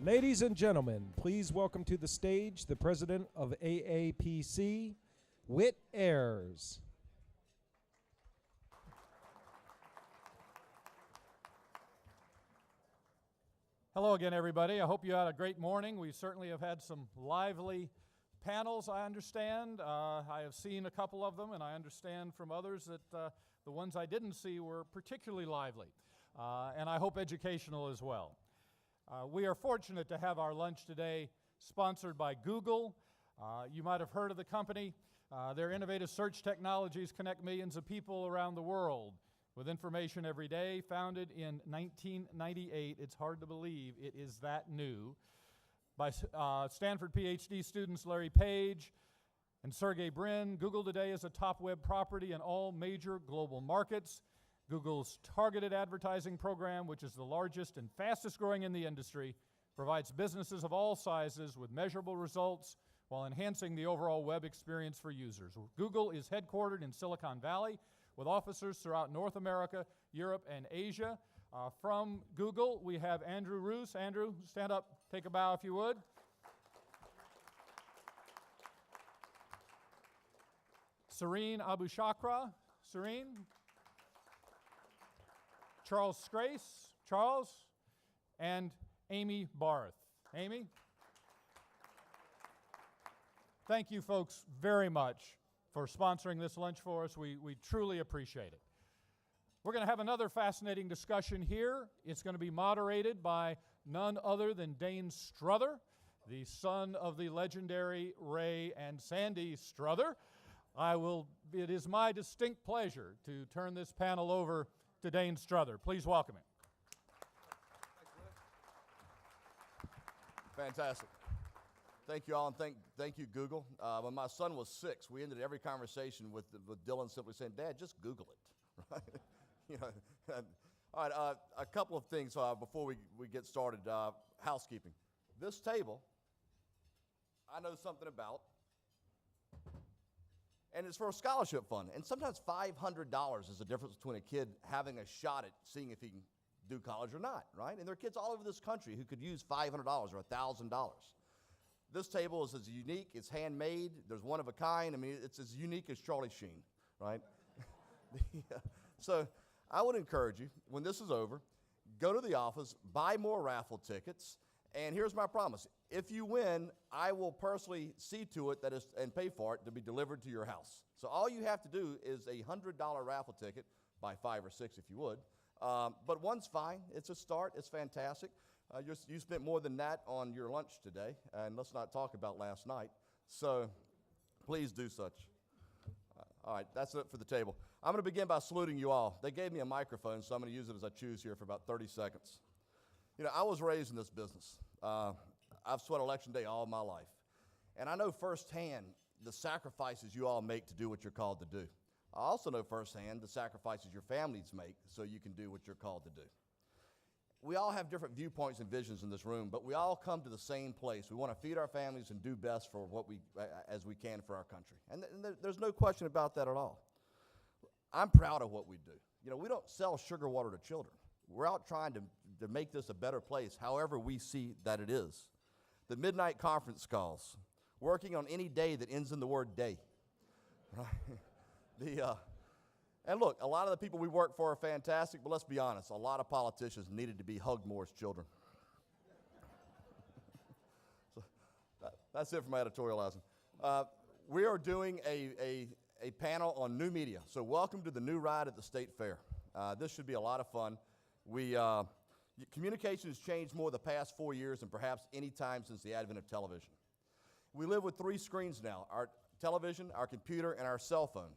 Ladies and gentlemen, please welcome to the stage the president of AAPC, Whit Ayers. Hello again, everybody. I hope you had a great morning. We certainly have had some lively panels, I understand. I have seen a couple of them, and I understand from others that the ones I didn't see were particularly lively, and I hope educational as well. We are fortunate to have our lunch today sponsored by Google. You might have heard of the company. Their innovative search technologies connect millions of people around the world with information every day. Founded in 1998, it's hard to believe it is that new, by Stanford PhD students Larry Page and Sergey Brin. Google today is a top web property in all major global markets. Google's targeted advertising program, which is the largest and fastest growing in the industry, provides businesses of all sizes with measurable results while enhancing the overall web experience for users. Google is headquartered in Silicon Valley with offices throughout North America, Europe, and Asia. From Google, we have Andrew Roos. Andrew, stand up, take a bow if you would. Serene Abushakra. Serene. Charles Scrace. Charles. And Amy Barth. Amy. Thank you folks very much for sponsoring this lunch for us. We truly appreciate it. We're going to have another fascinating discussion here. It's going to be moderated by none other than Dane Strother, the son of the legendary Ray and Sandy Strother. It is my distinct pleasure to turn this panel over to Dane Strother. Please welcome him. Fantastic. Thank you all, and thank you, Google. When my son was 6, we ended every conversation with Dylan simply saying, "Dad, just Google it." Right? You know. All right. A couple of things before we get started. Housekeeping. This table, I know something about, and it's for a scholarship fund. And sometimes $500 is the difference between a kid having a shot at seeing if he can do college or not. Right? And there are kids all over this country who could use $500 or $1,000. This table is as unique, it's handmade, there's one of a kind. I mean, it's as unique as Charlie Sheen, right? So I would encourage you, when this is over, go to the office, buy more raffle tickets, and here's my promise. If you win, I will personally see to it and pay for it to be delivered to your house. So all you have to do is a $100 raffle ticket, buy 5 or 6 if you would. But one's fine, it's a start, it's fantastic. You spent more than that on your lunch today, and let's not talk about last night. So please do such. All right, that's it for the table. I'm going to begin by saluting you all. They gave me a microphone, so I'm going to use it as I choose here for about 30 seconds. You know, I was raised in this business. I've sweat election day all my life. And I know firsthand the sacrifices you all make to do what you're called to do. I also know firsthand the sacrifices your families make so you can do what you're called to do. We all have different viewpoints and visions in this room, but we all come to the same place. We want to feed our families and do best for as we can for our country. And there's no question about that at all. I'm proud of what we do. You know, we don't sell sugar water to children. We're out trying to make this a better place, however we see that it is. The midnight conference calls, working on any day that ends in the word day. Right? And look, a lot of the people we work for are fantastic, but let's be honest, a lot of politicians needed to be hugged more as children. So that's it for my editorializing. We are doing a panel on new media. So welcome to the new ride at the State Fair. This should be a lot of fun. Communication has changed more the past 4 years than perhaps any time since the advent of television. We live with 3 screens now, our television, our computer, and our cell phone.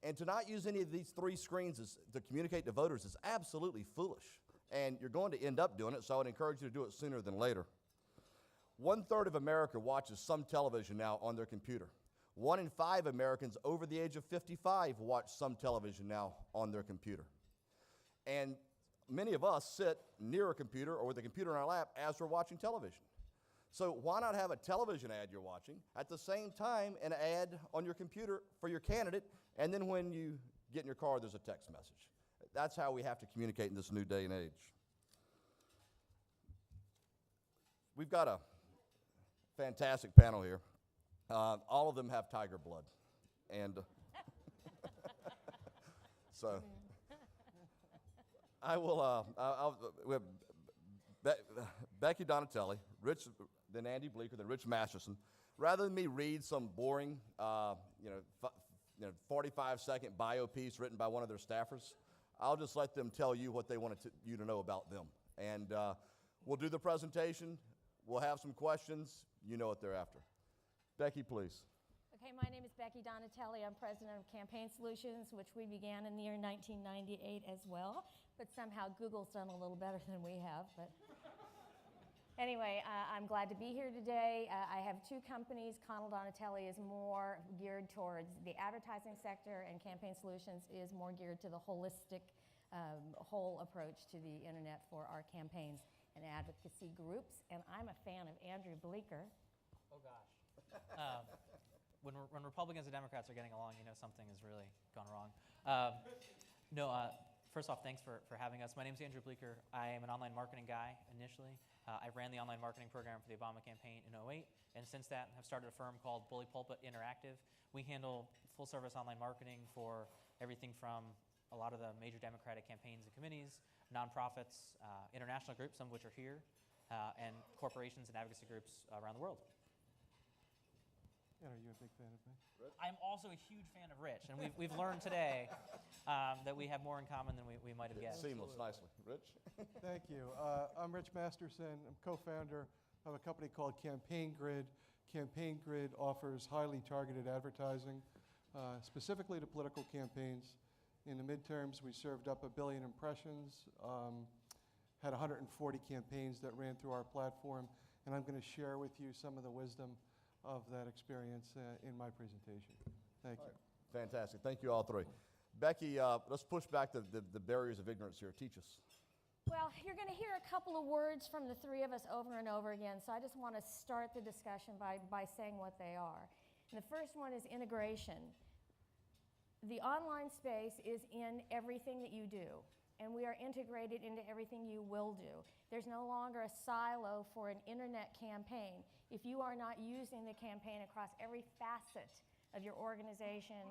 And to not use any of these 3 screens to communicate to voters is absolutely foolish. And you're going to end up doing it, so I would encourage you to do it sooner than later. 1/3 of America watches some television now on their computer. 1 in 5 Americans over the age of 55 watch some television now on their computer. And many of us sit near a computer or with a computer in our lap as we're watching television. So why not have a television ad you're watching, at the same time an ad on your computer for your candidate, and then when you get in your car, there's a text message. That's how we have to communicate in this new day and age. we've got a fantastic panel here. All of them have tiger blood. And so I will, we have Becky Donatelli, Rich, then Andy Bleeker, then Rich Masterson. Rather than me read some boring, 45-second bio piece written by one of their staffers, I'll just let them tell you what they wanted you to know about them. And we'll do the presentation. We'll have some questions. You know what they're after. Becky, please. Okay, my name is Becky Donatelli. I'm president of Campaign Solutions, which we began in the year 1998 as well. But somehow Google's done a little better than we have. But anyway, I'm glad to be here today. I have two companies. Connell Donatelli is more geared towards the advertising sector, and Campaign Solutions is more geared to the holistic, whole approach to the internet for our campaigns and advocacy groups. And I'm a fan of Andrew Bleeker. Oh gosh. When Republicans and Democrats are getting along, you know something has really gone wrong. First off, thanks for having us. My name is Andrew Bleeker. I am an online marketing guy initially. I ran the online marketing program for the Obama campaign in 2008, and since that have started a firm called Bully Pulpit Interactive. We handle full-service online marketing for everything from a lot of the major Democratic campaigns and committees, nonprofits, international groups, some of which are here, and corporations and advocacy groups around the world. Are you a big fan of me? I'm also a huge fan of Rich, and we've learned today that we have more in common than we might have guessed. Seamless, nicely. Rich? Thank you. I'm Rich Masterson. I'm co-founder of a company called Campaign Grid. Campaign Grid offers highly targeted advertising, specifically to political campaigns. In the midterms, we served up 1 billion impressions, had 140 campaigns that ran through our platform, and I'm going to share with you some of the wisdom of that experience in my presentation. Thank you. Right. Fantastic. Thank you, all three. Becky, let's push back the barriers of ignorance here. Teach us. Well, you're going to hear a couple of words from the three of us over and over again, so I just want to start the discussion by saying what they are. And the first one is integration. The online space is in everything that you do, and we are integrated into everything you will do. There's no longer a silo for an internet campaign. If you are not using the campaign across every facet of your organization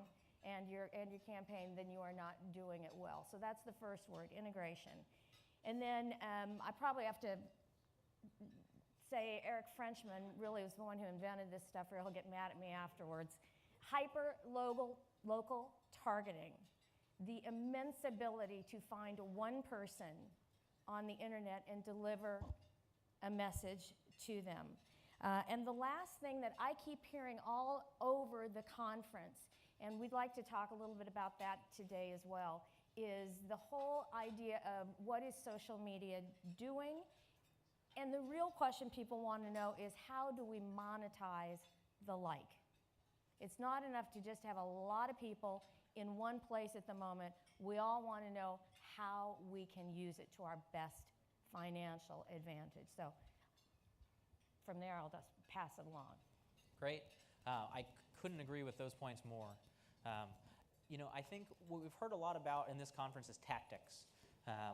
and your campaign, then you are not doing it well. So that's the first word, integration. And then I probably have to say Eric Frenchman really was the one who invented this stuff, or he'll get mad at me afterwards. Hyper-local targeting. The immense ability to find one person on the internet and deliver a message to them. And the last thing that I keep hearing all over the conference, and we'd like to talk a little bit about that today as well, is the whole idea of what is social media doing? And the real question people want to know is, how do we monetize the like? It's not enough to just have a lot of people in one place at the moment. We all want to know how we can use it to our best financial advantage. So from there, I'll just pass it along. Great. I couldn't agree with those points more. I think what we've heard a lot about in this conference is tactics.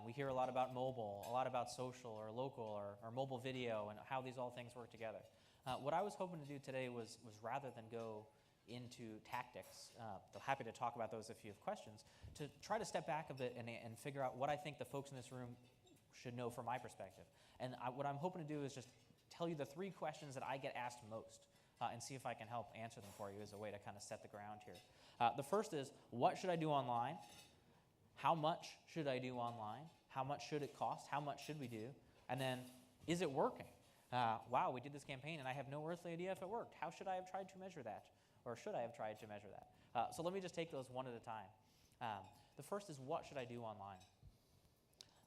We hear a lot about mobile, a lot about social or local or mobile video and how these all things work together. What I was hoping to do today was rather than go into tactics, I'm happy to talk about those if you have questions, to try to step back a bit and figure out what I think the folks in this room should know from my perspective. And what I'm hoping to do is just tell you the 3 questions that I get asked most and see if I can help answer them for you as a way to kind of set the ground here. The first is, what should I do online? How much should I do online? How much should it cost? How much should we do? And then, is it working? Wow, we did this campaign and I have no earthly idea if it worked. How should I have tried to measure that? Or should I have tried to measure that? So let me just take those one at a time. The first is, what should I do online?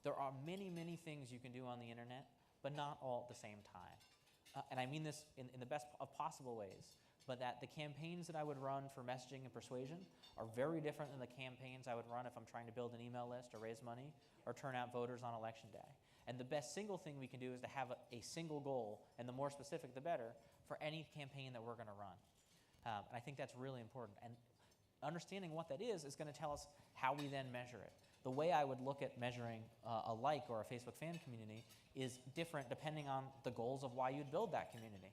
There are many, many things you can do on the internet, but not all at the same time. And I mean this in the best of possible ways, but that the campaigns that I would run for messaging and persuasion are very different than the campaigns I would run if I'm trying to build an email list or raise money or turn out voters on election day. And the best single thing we can do is to have a single goal, and the more specific the better, for any campaign that we're going to run. And I think that's really important. And understanding what that is going to tell us how we then measure it. the way I would look at measuring a like or a Facebook fan community is different depending on the goals of why you'd build that community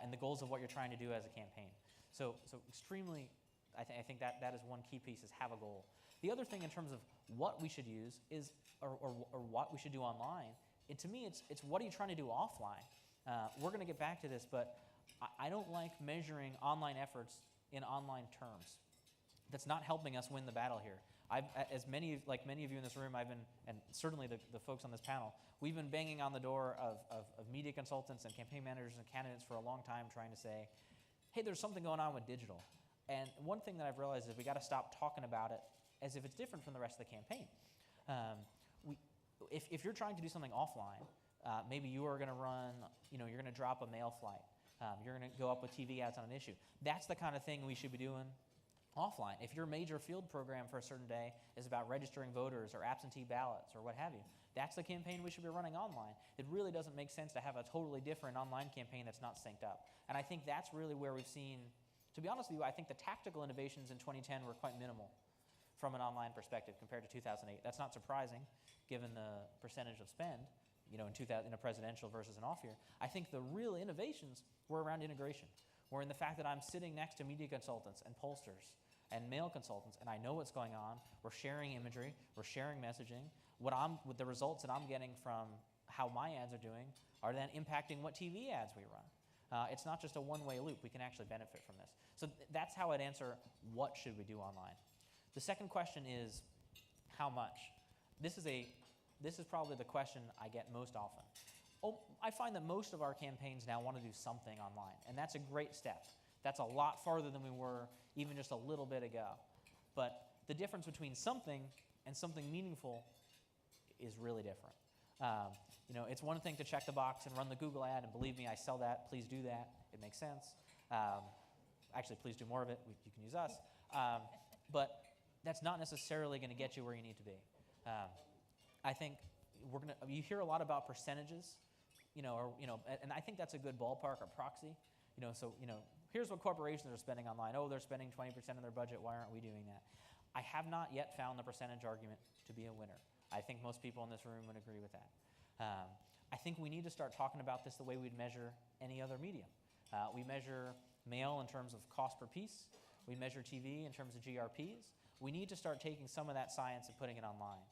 and the goals of what you're trying to do as a campaign. So extremely, I think that is one key piece, is have a goal. The other thing in terms of what we should use is, or what we should do online, to me it's what are you trying to do offline? We're going to get back to this, but I don't like measuring online efforts in online terms. That's not helping us win the battle here. Many of you in this room, I've been, and certainly the folks on this panel, we've been banging on the door of media consultants and campaign managers and candidates for a long time trying to say, hey, there's something going on with digital. And one thing that I've realized is we got to stop talking about it as if it's different from the rest of the campaign. If you're trying to do something offline, maybe you are going to run, you're going to drop a mail flight. You're going to go up with TV ads on an issue. That's the kind of thing we should be doing offline. If your major field program for a certain day is about registering voters or absentee ballots or what have you, that's the campaign we should be running online. It really doesn't make sense to have a totally different online campaign that's not synced up. And I think that's really where we've seen, to be honest with you, I think the tactical innovations in 2010 were quite minimal from an online perspective compared to 2008. That's not surprising given the percentage of spend, in a presidential versus an off year. I think the real innovations were around integration, were in the fact that I'm sitting next to media consultants and pollsters and mail consultants, and I know what's going on. We're sharing imagery, we're sharing messaging. With the results that I'm getting from how my ads are doing are then impacting what TV ads we run. It's not just a one-way loop. We can actually benefit from this. So that's how I'd answer what should we do online. The second question is how much? This is probably the question I get most often. I find that most of our campaigns now want to do something online, and that's a great step. That's a lot farther than we were even just a little bit ago. But the difference between something and something meaningful is really different. It's one thing to check the box and run the Google ad, and believe me, I sell that. Please do that. It makes sense. Actually, please do more of it. You can use us. But that's not necessarily going to get you where you need to be. I think you hear a lot about percentages, and I think that's a good ballpark or proxy. Here's what corporations are spending online. Oh, they're spending 20% of their budget. Why aren't we doing that? I have not yet found the percentage argument to be a winner. I think most people in this room would agree with that. I think we need to start talking about this the way we'd measure any other medium. We measure mail in terms of cost per piece. We measure TV in terms of GRPs. We need to start taking some of that science and putting it online.